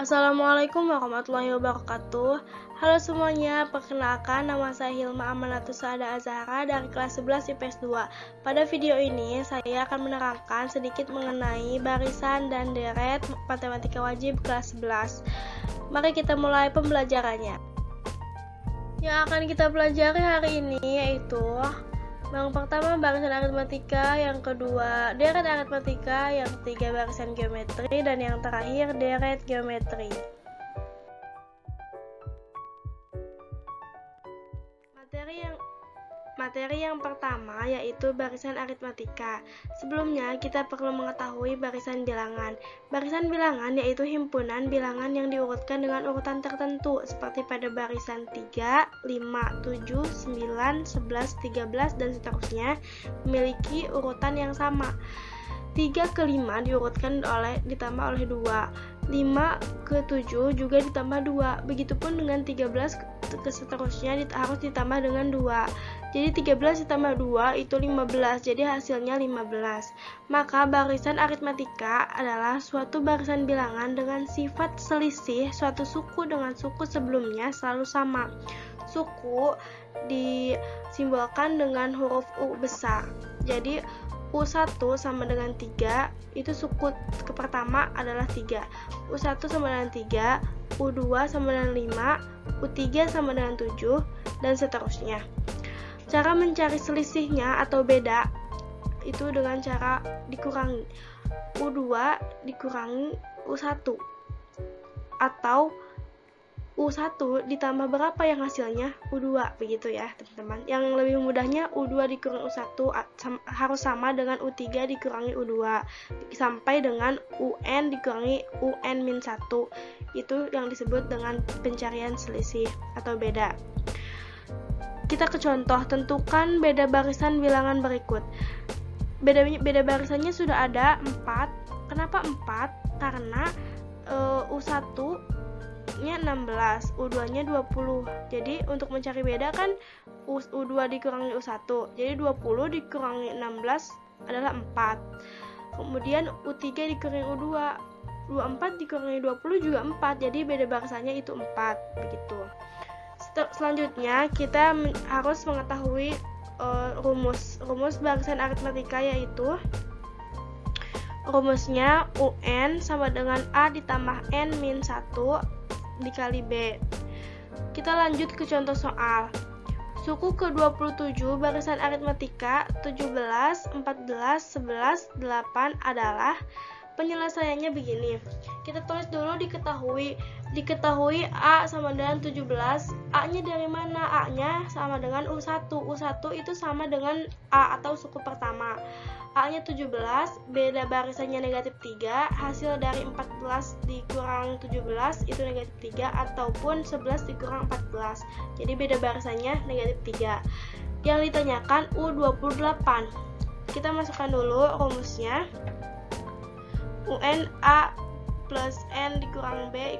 Assalamualaikum warahmatullahi wabarakatuh. Halo semuanya, perkenalkan nama saya Hilma Amanatus Saada Azhara dari kelas 11 IPS 2. Pada video ini saya akan menerangkan sedikit mengenai barisan dan deret matematika wajib kelas 11. Mari kita mulai pembelajarannya. Yang akan kita pelajari hari ini yaitu yang pertama barisan aritmatika, yang kedua deret aritmatika, yang ketiga barisan geometri, dan yang terakhir deret geometri. Materi yang pertama yaitu barisan aritmatika. Sebelumnya kita perlu mengetahui barisan bilangan. Barisan bilangan yaitu himpunan bilangan yang diurutkan dengan urutan tertentu seperti pada barisan 3, 5, 7, 9, 11, 13 dan seterusnya memiliki urutan yang sama. 3 ke 5 diurutkan ditambah oleh 2. 5 ke 7 juga ditambah 2. Begitupun dengan 13 ke seterusnya harus ditambah dengan 2. Jadi 13 ditambah 2 itu 15. Jadi hasilnya 15. Maka barisan aritmatika adalah suatu barisan bilangan dengan sifat selisih suatu suku dengan suku sebelumnya selalu sama. Suku disimbolkan dengan huruf U besar. Jadi U1 sama dengan 3, itu suku pertama adalah 3. U1 sama dengan 3, U2 sama dengan 5, U3 sama dengan 7, dan seterusnya. Cara mencari selisihnya atau beda itu dengan cara dikurangi. U2 dikurangi U1 atau U1 ditambah berapa yang hasilnya? U2, begitu ya teman-teman. Yang lebih mudahnya U2 dikurangi U1 harus sama dengan U3 dikurangi U2 sampai dengan UN dikurangi UN-1. Itu yang disebut dengan pencarian selisih atau beda. Kita ke contoh, tentukan beda barisan bilangan berikut. Beda barisannya sudah ada 4. Kenapa 4? Karena U1 nya 16, U2 nya 20. Jadi untuk mencari beda kan U2 dikurangi U1. Jadi 20 dikurangi 16 adalah 4. Kemudian U3 dikurangi U2. 24 dikurangi 20 juga 4. Jadi beda barisannya itu 4, begitu. Selanjutnya kita harus mengetahui rumus barisan aritmatika, yaitu rumusnya UN sama dengan A ditambah N min 1 dikali B. Kita lanjut ke contoh soal. Suku ke-27 barisan aritmatika 17, 14, 11, 8 adalah. Penyelesaiannya begini. Kita tulis dulu diketahui A sama dengan 17. A-nya dari mana? A-nya sama dengan U1. U1 itu sama dengan A atau suku pertama. A-nya 17, beda barisannya negatif 3, hasil dari 14 dikurang 17 itu negatif 3, ataupun 11 dikurang 14. Jadi beda barisannya negatif 3. Yang ditanyakan U28. Kita masukkan dulu rumusnya. UN A plus N dikurang B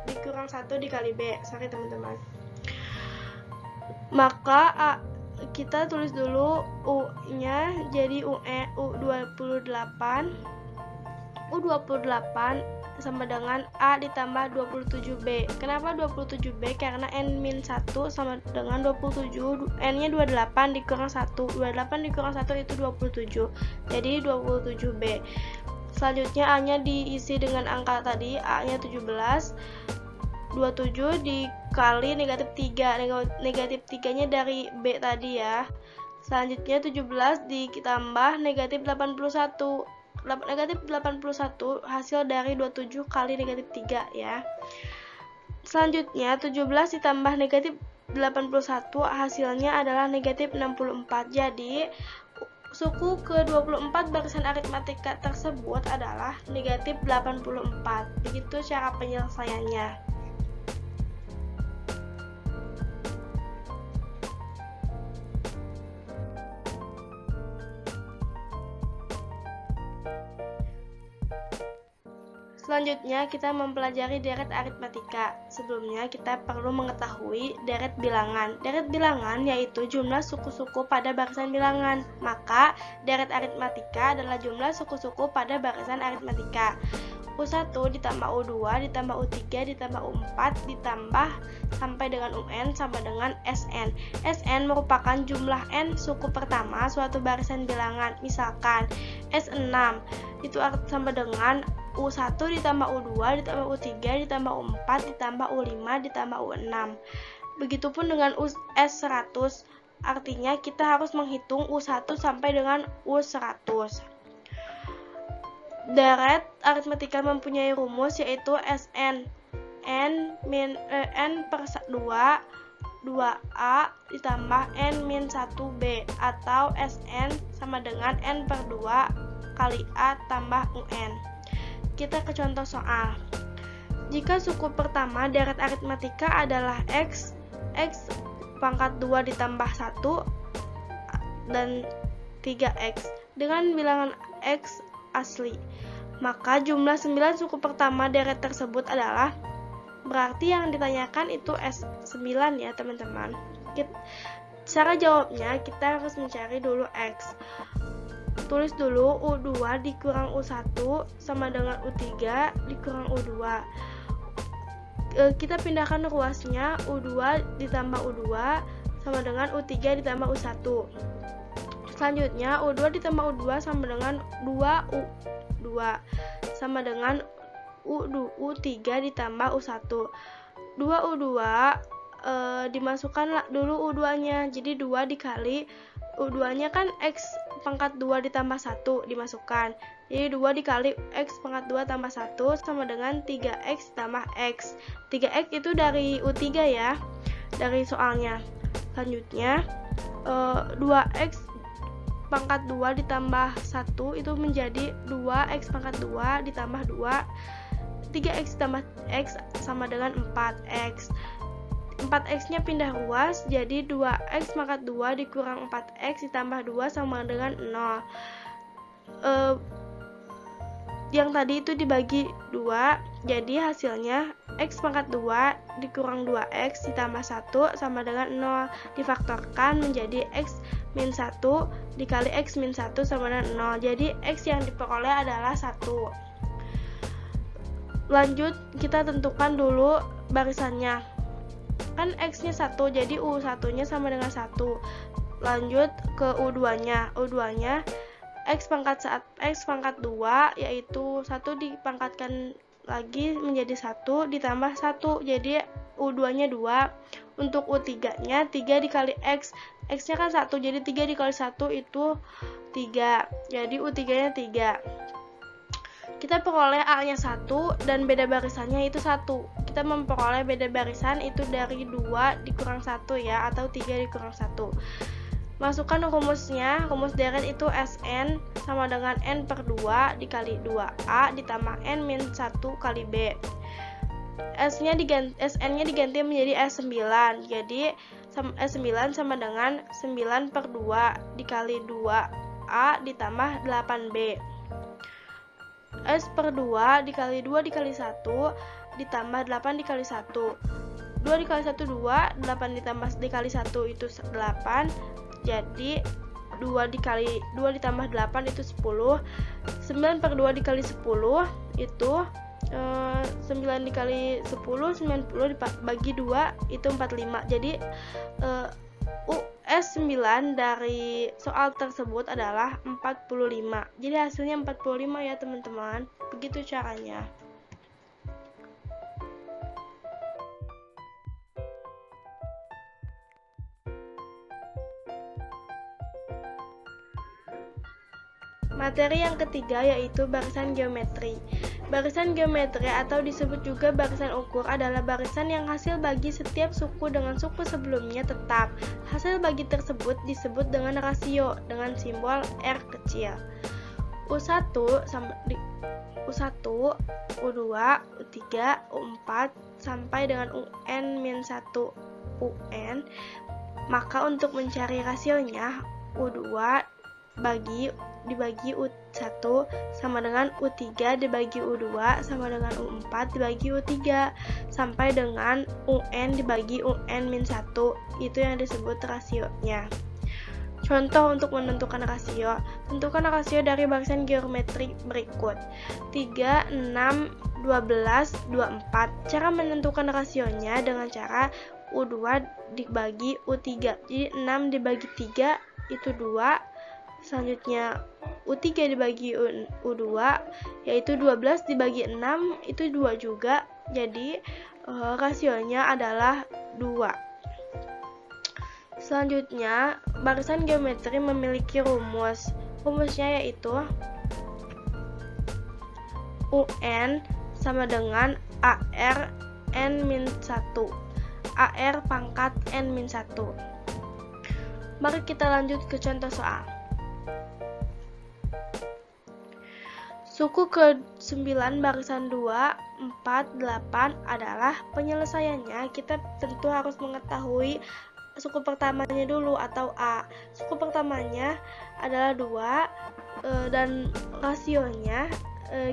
dikurang 1 dikali B. Sorry teman-teman. Maka kita tulis dulu U-nya jadi U28. U28 sama dengan A ditambah 27B. Kenapa 27B? Karena N-1 sama dengan 27. N-nya 28 dikurang 1. 28 dikurang 1 itu 27. Jadi 27B. Selanjutnya A-nya diisi dengan angka tadi, A-nya 17. 27 dikali negatif 3. Negatif 3-nya dari B tadi ya. Selanjutnya 17 ditambah negatif 81. Negatif 81 hasil dari 27 kali negatif 3 ya. Selanjutnya 17 ditambah negatif 81 hasilnya adalah negatif 64. Jadi suku ke-24 barisan aritmatika tersebut adalah negatif 84. Begitu cara penyelesaiannya. Selanjutnya kita mempelajari deret aritmatika. Sebelumnya kita perlu mengetahui deret bilangan. Deret bilangan yaitu jumlah suku-suku pada barisan bilangan. Maka deret aritmatika adalah jumlah suku-suku pada barisan aritmatika. U1 ditambah U2 ditambah U3 ditambah U4 ditambah sampai dengan UN sama dengan SN. SN merupakan jumlah N suku pertama suatu barisan bilangan. Misalkan S6 itu sama dengan U1 ditambah U2 ditambah U3 ditambah U4 ditambah U5 ditambah U6. Begitupun dengan S100, artinya kita harus menghitung U1 sampai dengan U100. Deret aritmatika mempunyai rumus yaitu Sn N per 2 2A ditambah N-1B atau Sn sama dengan N per 2 kali A tambah UN. Kita ke contoh soal. Jika suku pertama deret aritmatika adalah X pangkat 2 ditambah 1 dan 3X dengan bilangan X asli, maka jumlah 9 suku pertama deret tersebut adalah, berarti yang ditanyakan itu S9 ya teman-teman. Cara jawabnya kita harus mencari dulu X. Tulis dulu U2 dikurang U1 sama dengan U3 dikurang U2. Kita pindahkan ruasnya, U2 ditambah U2 sama dengan U3 ditambah U1. Selanjutnya U2 ditambah U2 sama dengan 2U2 sama dengan U3 ditambah U1. 2U2 dimasukkan dulu U2 nya, jadi 2 dikali U2 nya kan X pangkat 2 ditambah 1 dimasukkan, jadi 2 dikali X pangkat 2 tambah 1 sama dengan 3X tambah X. 3X itu dari U3 ya, dari soalnya. Selanjutnya 2X pangkat 2 ditambah 1 itu menjadi 2X pangkat 2 ditambah 2, 3X ditambah X sama dengan 4X. 4X nya pindah ruas, jadi 2X pangkat 2 dikurang 4X ditambah 2 sama dengan 0. Yang tadi itu dibagi 2, jadi hasilnya X pangkat 2 dikurang 2X ditambah 1 sama dengan 0. Difaktorkan menjadi X min 1 dikali X min 1 sama dengan 0. Jadi X yang diperoleh adalah 1. Lanjut, kita tentukan dulu barisannya. Kan X nya 1, jadi U1 nya sama dengan 1. Lanjut ke U2 nya. U2 nya X pangkat 2 yaitu 1 dipangkatkan lagi menjadi 1 ditambah 1, jadi U2 nya 2. Untuk U3 nya 3 dikali X nya kan 1, jadi 3 dikali 1 itu 3, jadi U3 nya 3. Kita peroleh A nya 1 dan beda barisannya itu 1. Kita memperoleh beda barisan itu dari 2 dikurang 1 ya, atau 3 dikurang 1. Masukkan rumusnya. Rumus deret itu Sn sama dengan N per 2 dikali 2A ditambah N min 1 kali B. Sn nya diganti menjadi S9, jadi S9 sama dengan 9 per 2 dikali 2A ditambah 8B. S per 2 dikali 2 dikali 1 ditambah 8 dikali 1. 2 dikali 1 2, 8 dikali 1 itu 8. Jadi 2 ditambah 8 itu 10. 9 per 2 dikali 10 itu 9 dikali 10, 90 bagi 2 itu 45. Jadi S9 dari soal tersebut adalah 45. Jadi hasilnya 45 ya teman-teman. Begitu caranya. Materi yang ketiga yaitu barisan geometri. Barisan geometri atau disebut juga barisan ukur adalah barisan yang hasil bagi setiap suku dengan suku sebelumnya tetap. Hasil bagi tersebut disebut dengan rasio dengan simbol R kecil. U1, U2, U3, U4 sampai dengan UN-1 UN. Maka untuk mencari rasionya U2 dibagi U1 sama dengan U3 dibagi U2 sama dengan U4 dibagi U3 sampai dengan UN dibagi UN-1. Itu yang disebut rasionya. Contoh untuk menentukan rasio. Tentukan rasio dari barisan geometrik berikut. 3, 6, 12, 24. Cara menentukan rasionya dengan cara U2 dibagi U3. Jadi 6 dibagi 3 itu 2. Selanjutnya U3 dibagi U2 yaitu 12 dibagi 6 itu 2 juga. Jadi rasionya adalah 2. Selanjutnya, barisan geometri memiliki rumus. Rumusnya yaitu UN sama dengan AR N-1. AR pangkat N-1. Mari kita lanjut ke contoh soal. Suku ke-9 barisan 2, 4, 8 adalah penyelesaiannya. Kita tentu harus mengetahui suku pertamanya dulu atau A. Suku pertamanya adalah 2 dan rasionya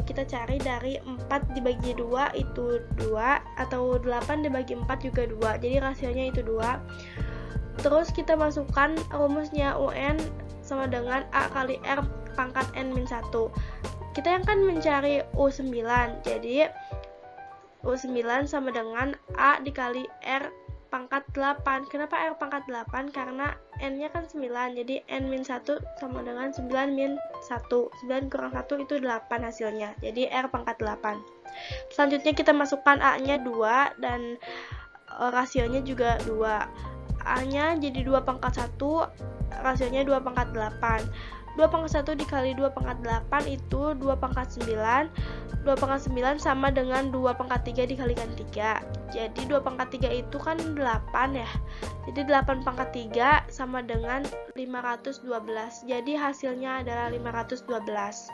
kita cari dari 4 dibagi 2 itu 2 atau 8 dibagi 4 juga 2. Jadi rasionya itu 2. Terus kita masukkan rumusnya UN sama dengan A kali R pangkat N-1. Kita yang kan mencari U9. Jadi U9 sama dengan A dikali R pangkat 8. Kenapa R pangkat 8? Karena N-nya kan 9. Jadi N-1 sama dengan 9 min 1. 9 kurang 1 itu 8 hasilnya. Jadi R pangkat 8. Selanjutnya kita masukkan A-nya 2 dan rasionya juga 2. A-nya jadi 2 pangkat 1, rasionya 2 pangkat 8. 2 pangkat 1 dikali 2 pangkat 8 itu 2 pangkat 9. 2 pangkat 9 sama dengan 2 pangkat 3 dikalikan 3. Jadi 2 pangkat 3 itu kan 8 ya. Jadi 8 pangkat 3 sama dengan 512. Jadi hasilnya adalah 512.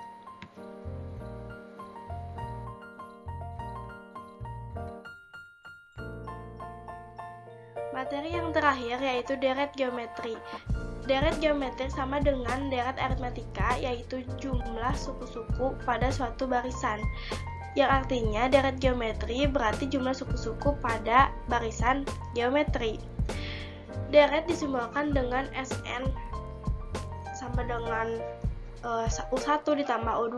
Materi yang terakhir yaitu deret geometri. Deret geometri sama dengan deret aritmatika, yaitu jumlah suku-suku pada suatu barisan. Yang artinya deret geometri berarti jumlah suku-suku pada barisan geometri. Deret disimbolkan dengan Sn sama dengan U1 ditambah U2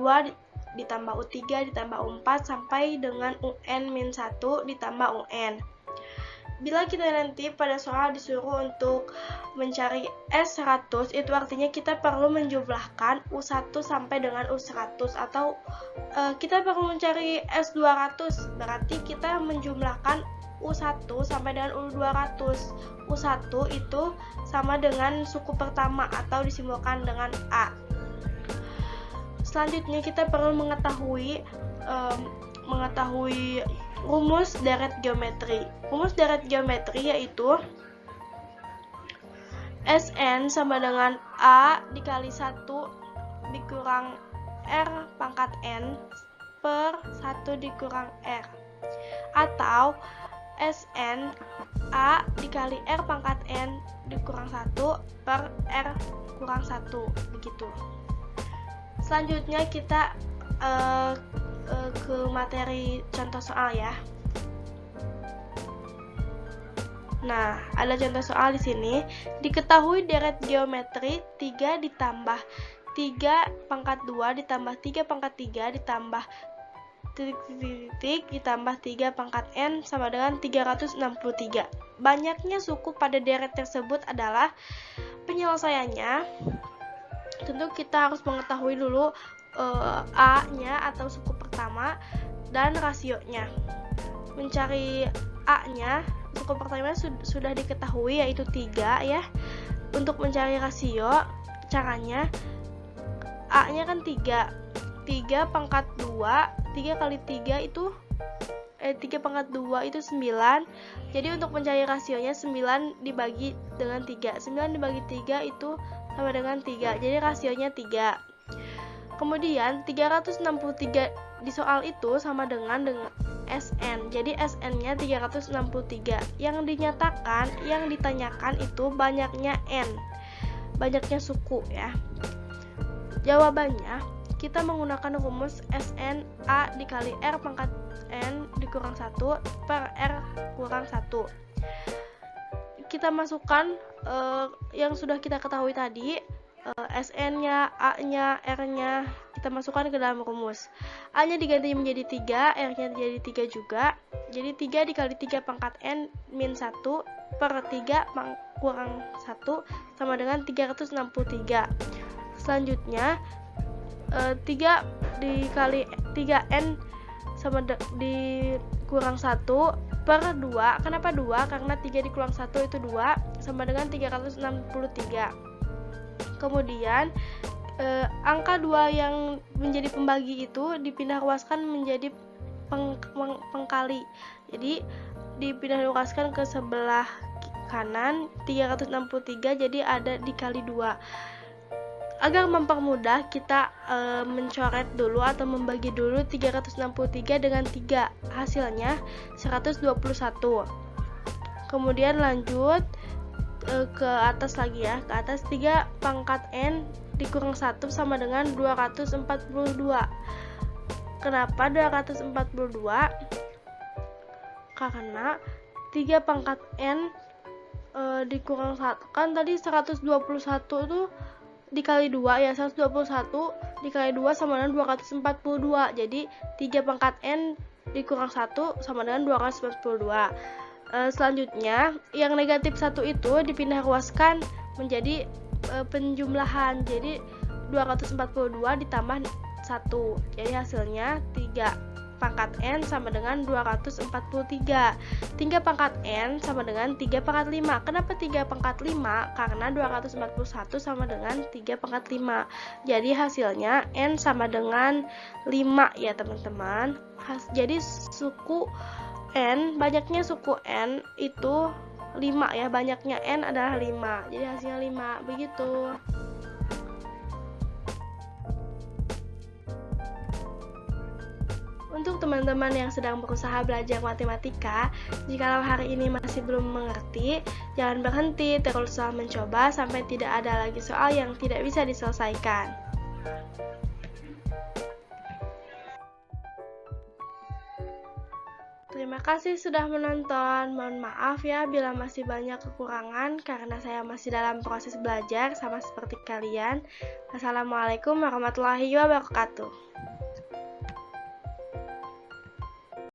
ditambah U3 ditambah U4 sampai dengan UN-1 ditambah UN. Bila kita nanti pada soal disuruh untuk mencari S100, itu artinya kita perlu menjumlahkan U1 sampai dengan U100, atau kita perlu mencari S200, berarti kita menjumlahkan U1 sampai dengan U200. U1 itu sama dengan suku pertama atau disimbolkan dengan A. Selanjutnya kita perlu mengetahui rumus deret geometri. Rumus deret geometri yaitu Sn sama dengan A dikali 1 dikurang R pangkat N per 1 dikurang R, atau Sn A dikali R pangkat N dikurang 1 per R kurang 1, begitu. Selanjutnya kita ke materi contoh soal ya. Nah, ada contoh soal di sini. Diketahui deret geometri 3 ditambah 3 pangkat 2 ditambah 3 pangkat 3 ditambah titik ditambah 3 pangkat n sama dengan 363. Banyaknya suku pada deret tersebut adalah penyelesaiannya. Tentu kita harus mengetahui dulu A-nya atau suku pertama dan rasionya. Mencari A-nya, suku pertama sudah diketahui yaitu 3 ya. Untuk mencari rasio, caranya A-nya kan 3. 3 pangkat 2, 3 kali 3 itu 3 pangkat 2 itu 9. Jadi untuk mencari rasionya 9 dibagi dengan 3. 9 dibagi 3 itu sama dengan 3. Jadi rasionya 3. Kemudian 363 di soal itu sama dengan Sn. Jadi Sn-nya 363. Yang dinyatakan, yang ditanyakan itu banyaknya n. Banyaknya suku ya. Jawabannya kita menggunakan rumus Sn A dikali R pangkat N dikurang 1 per R kurang 1. kita masukkan yang sudah kita ketahui tadi, SN-nya, A-nya, R-nya kita masukkan ke dalam rumus. A-nya diganti menjadi 3, R-nya jadi 3 juga. Jadi 3 dikali 3 pangkat N min 1 per 3 kurang 1 sama dengan 363. Selanjutnya 3 dikali 3N sama dikurang 1 per 2. Kenapa 2? Karena 3 dikurang 1 itu 2 sama dengan 363. Kemudian angka 2 yang menjadi pembagi itu dipindah ruaskan menjadi pengkali. Jadi dipindah ruaskan ke sebelah kanan 363, jadi ada dikali 2. Agar mempermudah, kita mencoret dulu atau membagi dulu 363 dengan 3. Hasilnya 121. Kemudian lanjut ke atas lagi ya. Ke atas 3 pangkat N dikurang 1 sama dengan 242. Kenapa 242? Karena 3 pangkat N dikurang 1. Kan tadi 121 itu dikali 2 ya, 121 dikali 2 sama dengan 242. Jadi 3 pangkat N dikurang 1 sama dengan 242. Selanjutnya yang negatif 1 itu dipindah ruaskan menjadi penjumlahan. Jadi 242 ditambah 1. Jadi hasilnya 3 pangkat N sama dengan 243. 3 pangkat N sama dengan 3 pangkat 5. Kenapa 3 pangkat 5? Karena 241 sama dengan 3 pangkat 5. Jadi hasilnya N sama dengan 5 ya teman-teman. Jadi suku N, banyaknya suku N itu 5 ya. Banyaknya N adalah 5. Jadi hasilnya 5. Begitu. Untuk teman-teman yang sedang berusaha belajar matematika, jikalau hari ini masih belum mengerti, jangan berhenti, teruslah mencoba sampai tidak ada lagi soal yang tidak bisa diselesaikan. Terima kasih sudah menonton. Mohon maaf ya bila masih banyak kekurangan karena saya masih dalam proses belajar sama seperti kalian. Wassalamualaikum warahmatullahi wabarakatuh.